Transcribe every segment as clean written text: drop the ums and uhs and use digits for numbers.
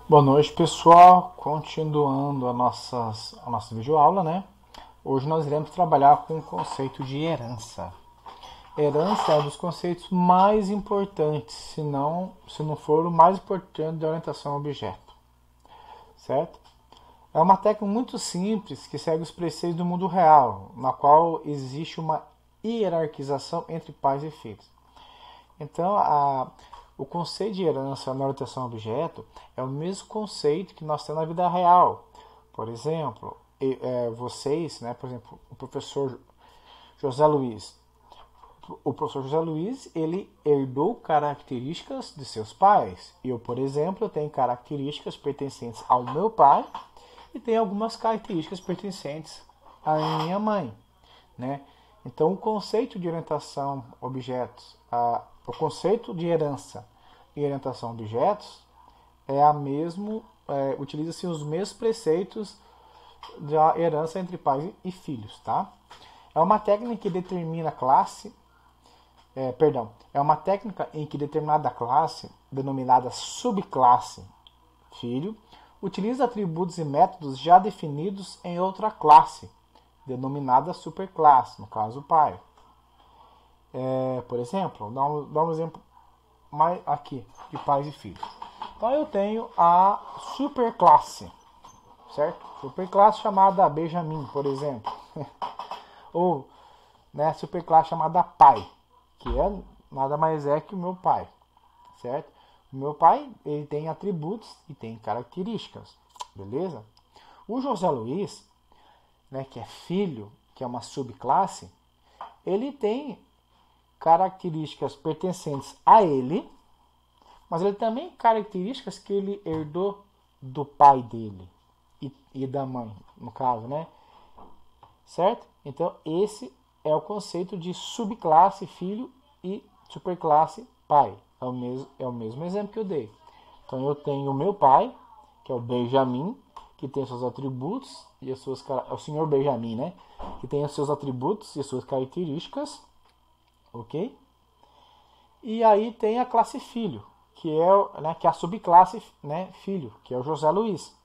Boa noite, pessoal. Continuando a nossa videoaula, né? Hoje nós iremos trabalhar com o conceito de herança. Herança é um dos conceitos mais importantes, se não for o mais importante da orientação a objeto, certo? É uma técnica muito simples que segue os preceitos do mundo real, na qual existe uma hierarquização entre pais e filhos. Então, o conceito de herança na orientação a objeto é o mesmo conceito que nós temos na vida real. Por exemplo, vocês, né, por exemplo, o professor José Luiz. O professor José Luiz, ele herdou características de seus pais. Eu, por exemplo, eu tenho características pertencentes ao meu pai e tenho algumas características pertencentes à minha mãe, né? Então, o conceito de orientação a objetos, o conceito de herança e orientação a objetos utiliza-se os mesmos preceitos da herança entre pais e filhos, tá? É uma técnica que determina classe, é uma técnica em que determinada classe, denominada subclasse filho, utiliza atributos e métodos já definidos em outra classe, denominada superclasse, no caso o pai. Por exemplo, dá um exemplo mais aqui de pais e filhos. Então eu tenho a superclasse, certo? Superclasse chamada Benjamin, por exemplo. Ou, né, superclasse chamada pai, que nada mais é que o meu pai, certo? O meu pai, ele tem atributos e tem características, beleza? O José Luiz, né, que é filho, que é uma subclasse, ele tem características pertencentes a ele, mas ele também tem características que ele herdou do pai dele e da mãe, no caso, né? Certo? Então, esse é o conceito de subclasse filho e superclasse pai. É o mesmo exemplo que eu dei. Então, eu tenho o meu pai, que é o Benjamin, que tem seus atributos e as suas é o senhor Benjamin, né? Que tem os seus atributos e as suas características, ok? E aí tem a classe filho, que é a subclasse, né, filho, que é o José Luiz.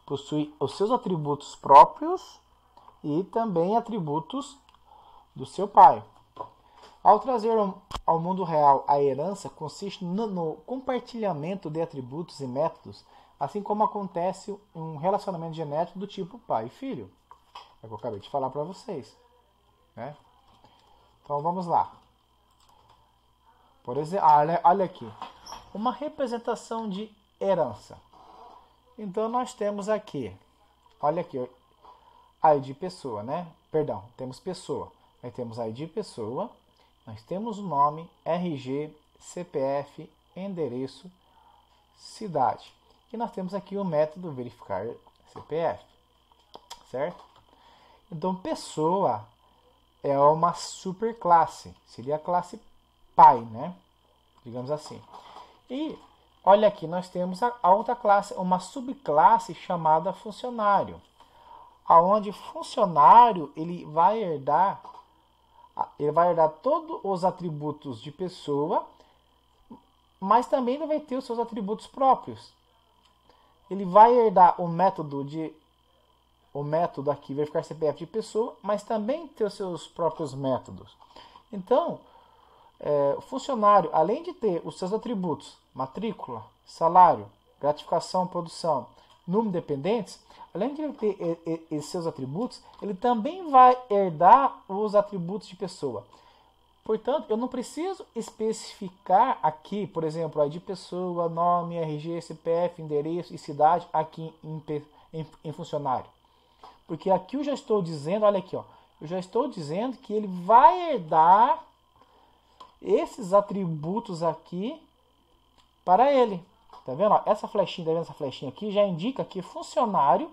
Possui os seus atributos próprios e também atributos do seu pai. Ao trazer ao mundo real a herança, consiste no compartilhamento de atributos e métodos, assim como acontece em um relacionamento genético do tipo pai e filho. É o que eu acabei de falar para vocês, né? Então vamos lá. Por exemplo, olha aqui, uma representação de herança. Então nós temos aqui, olha aqui, ID pessoa, né? Perdão, temos pessoa. Aí temos ID pessoa, nós temos o nome, RG, CPF, endereço, cidade. E nós temos aqui o método verificar CPF, certo? Então pessoa é uma superclasse, seria a classe pai, né? Digamos assim. E olha aqui, nós temos a outra classe, uma subclasse chamada funcionário, aonde funcionário ele vai herdar todos os atributos de pessoa, mas também ele vai ter os seus atributos próprios. Ele vai herdar o método aqui verificar CPF de pessoa, mas também ter os seus próprios métodos. Então, o funcionário, além de ter os seus atributos, matrícula, salário, gratificação, produção, número de dependentes, além de ele ter esses seus atributos, ele também vai herdar os atributos de pessoa. Portanto, eu não preciso especificar aqui, por exemplo, ID pessoa, nome, RG, CPF, endereço e cidade aqui em funcionário. Porque aqui eu já estou dizendo, olha aqui, ó, eu já estou dizendo que ele vai herdar esses atributos aqui para ele. Tá vendo? Essa flechinha, tá vendo essa flechinha aqui? Já indica que funcionário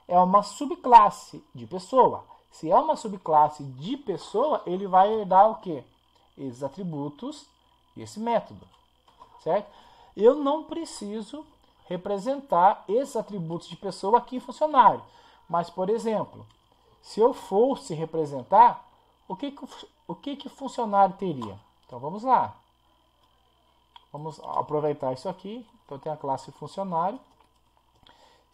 é uma subclasse de pessoa. Se é uma subclasse de pessoa, ele vai herdar o quê? Esses atributos e esse método, certo? Eu não preciso representar esses atributos de pessoa aqui em funcionário. Mas, por exemplo, se eu fosse representar, o que funcionário teria? Então vamos lá. Vamos aproveitar isso aqui. Então tem a classe funcionário.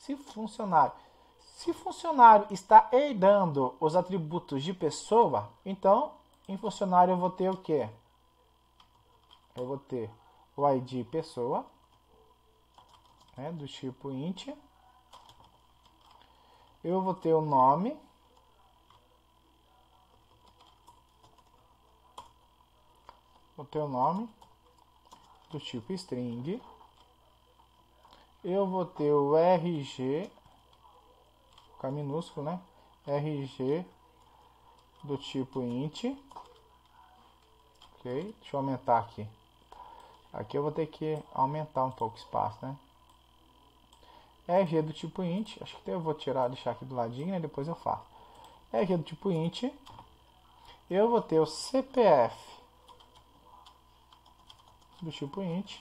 Se funcionário está herdando os atributos de pessoa, então em funcionário eu vou ter o quê? Eu vou ter o ID pessoa, né, do tipo int. Eu vou ter o nome. Vou ter o nome do tipo string. Eu vou ter o RG, com minúsculo, né? RG do tipo int. Ok, deixa eu aumentar aqui. Aqui eu vou ter que aumentar um pouco o espaço, né? RG do tipo int, acho que eu vou deixar aqui do ladinho, né? Depois eu faço. RG do tipo int. Eu vou ter o CPF do tipo int.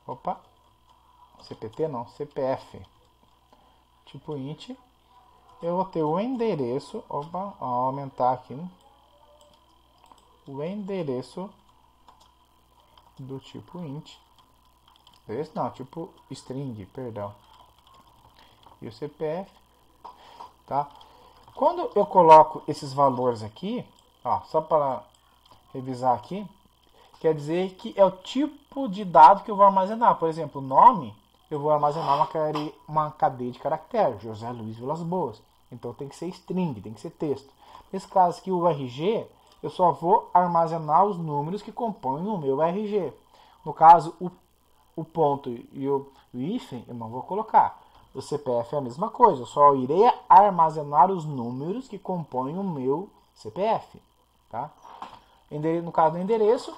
Opa, CPT não, CPF tipo int. Eu vou ter o endereço, opa, aumentar aqui, né? O endereço do tipo int. Esse não, tipo string, perdão. E o CPF, tá? Quando eu coloco esses valores aqui, ó, só para revisar aqui, quer dizer que é o tipo de dado que eu vou armazenar. Por exemplo, nome, eu vou armazenar uma cadeia de caracteres, José Luiz Vilas Boas. Então tem que ser string, tem que ser texto. Nesse caso aqui, o RG, eu só vou armazenar os números que compõem o meu RG. No caso, o ponto e o hífen, eu não vou colocar. O CPF é a mesma coisa, eu só irei armazenar os números que compõem o meu CPF. Tá? No caso do endereço,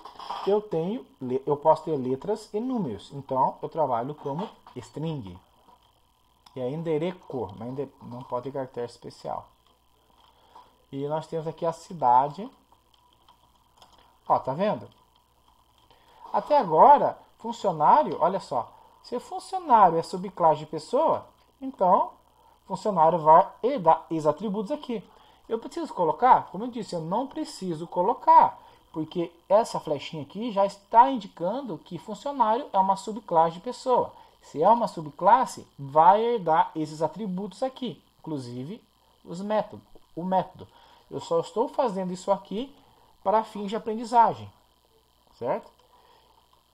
eu posso ter letras e números. Então, eu trabalho como string. E é endereco, não pode ter caractere especial. E nós temos aqui a cidade. Ó, tá vendo? Até agora, funcionário, olha só. Se funcionário é subclasse de pessoa, então funcionário vai herdar esses atributos aqui. Eu preciso colocar? Como eu disse, eu não preciso colocar, porque essa flechinha aqui já está indicando que funcionário é uma subclasse de pessoa. Se é uma subclasse, vai herdar esses atributos aqui, inclusive o método. Eu só estou fazendo isso aqui para fins de aprendizagem, certo?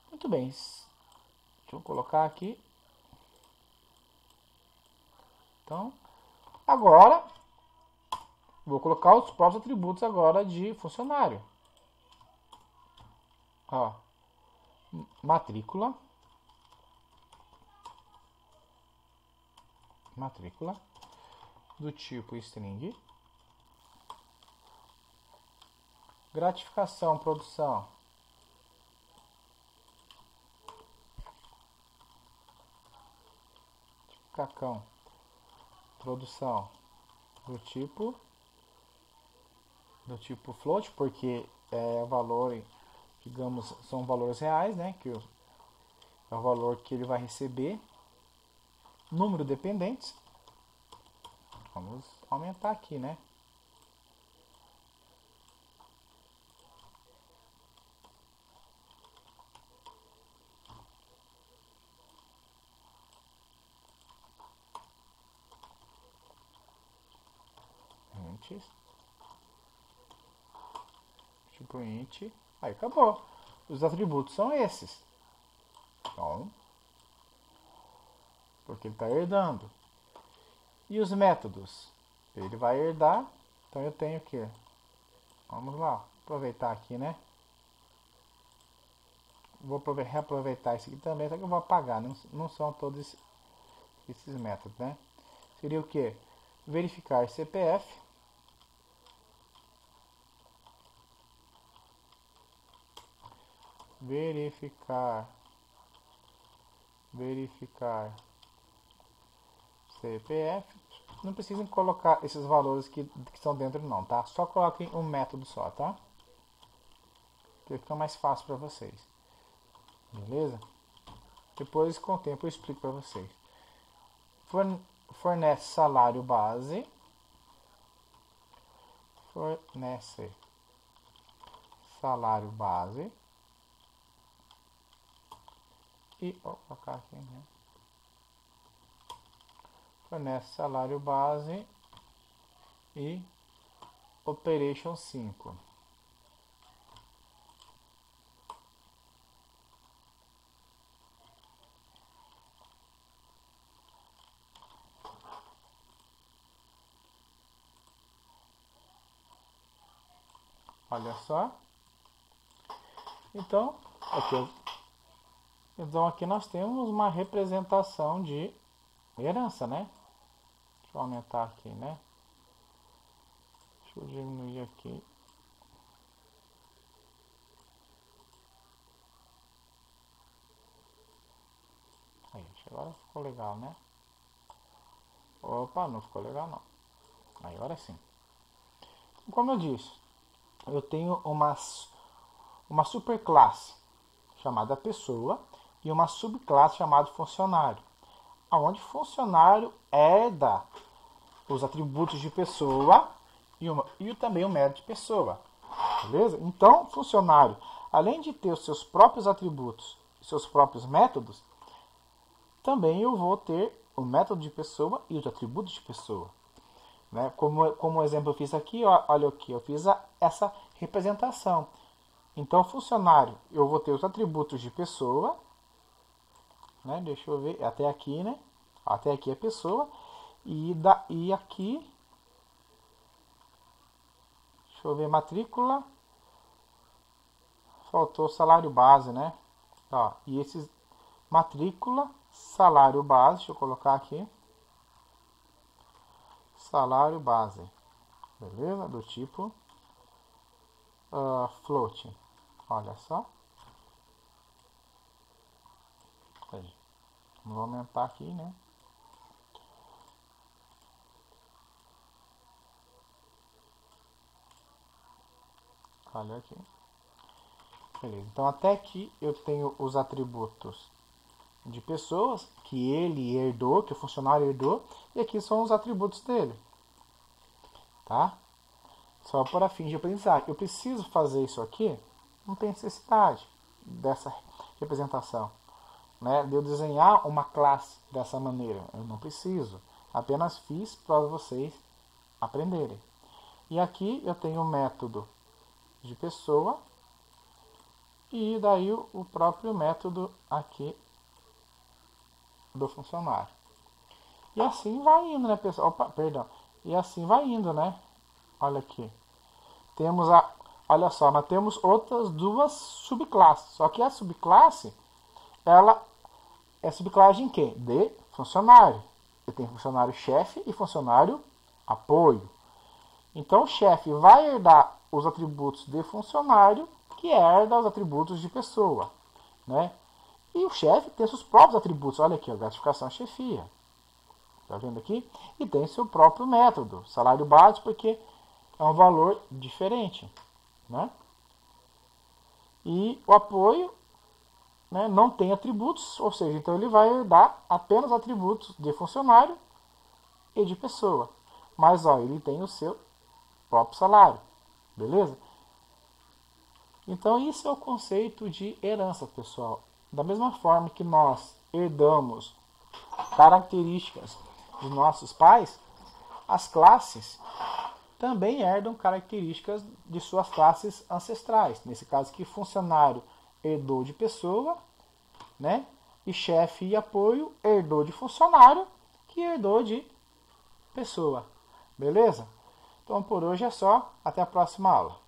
Muito bem. Deixa eu colocar aqui. Então, agora vou colocar os próprios atributos agora de funcionário. Ó, matrícula do tipo string. Gratificação, produção. Cacão. Produção do tipo float, porque é valor, digamos, são valores reais, né? Que é o valor que ele vai receber. Número dependentes. Vamos aumentar aqui, né? Tipo int. Aí acabou. Os atributos são esses. Então, porque ele está herdando. E os métodos? Ele vai herdar. Então eu tenho que... Vamos lá. Aproveitar aqui, né? Vou reaproveitar isso aqui também. Só que eu vou apagar. Não são todos esses métodos, né? Seria o que? Verificar CPF. Verificar CPF. Não precisam colocar esses valores que estão dentro não, tá? Só coloquem um método só, tá? Que fica mais fácil para vocês. Beleza? Depois, com o tempo, eu explico para vocês. Fornece salário base. Fornece salário base. E, vou colocar aqui, né? fornece salário base e Operation 5. Olha só. Então aqui nós temos uma representação de herança, né? Deixa eu aumentar aqui, né? Deixa eu diminuir aqui. Aí, agora ficou legal, né? Opa, não ficou legal não. Aí, agora sim. Como eu disse, eu tenho uma superclasse chamada pessoa e uma subclasse chamada funcionário, onde funcionário herda os atributos de pessoa e também o método de pessoa, beleza? Então, funcionário, além de ter os seus próprios atributos e seus próprios métodos, também eu vou ter o método de pessoa e os atributos de pessoa. Né? Como exemplo eu fiz aqui, ó, olha aqui, eu fiz essa representação. Então, funcionário, eu vou ter os atributos de pessoa, né? Deixa eu ver, até aqui, né? Até aqui é pessoa, e aqui, deixa eu ver, matrícula, faltou salário base, né? Ó, e esses, matrícula, salário base, deixa eu colocar aqui, salário base, beleza? Do tipo float. Olha só. Aí. Vamos aumentar aqui, né? Olha aqui. Beleza. Então até aqui eu tenho os atributos de pessoas que ele herdou, que o funcionário herdou, e aqui são os atributos dele. Tá? Só para fins de aprendizagem. Eu preciso fazer isso aqui? Não tem necessidade dessa representação. Né? De eu desenhar uma classe dessa maneira. Eu não preciso. Apenas fiz para vocês aprenderem. E aqui eu tenho o método de pessoa e daí o próprio método aqui do funcionário. E assim vai indo, né, pessoal? Opa, perdão. E assim vai indo, né? Olha aqui. Temos olha só, nós temos outras duas subclasses. Só que a subclasse, ela é subclasse em quê? De funcionário. Eu tenho funcionário chefe e funcionário apoio. Então o chefe vai herdar os atributos de funcionário, que herda os atributos de pessoa, né? E o chefe tem seus próprios atributos. Olha aqui, a gratificação chefia. Tá vendo aqui? E tem seu próprio método, salário base, porque é um valor diferente, né? E o apoio, né, não tem atributos, ou seja, então ele vai herdar apenas atributos de funcionário e de pessoa. Mas ó, ele tem o seu próprio salário, beleza? Então isso é o conceito de herança, pessoal. Da mesma forma que nós herdamos características de nossos pais, as classes também herdam características de suas classes ancestrais. Nesse caso aqui, funcionário herdou de pessoa, né? E chefe e apoio herdou de funcionário, que herdou de pessoa. Beleza? Então por hoje é só. Até a próxima aula.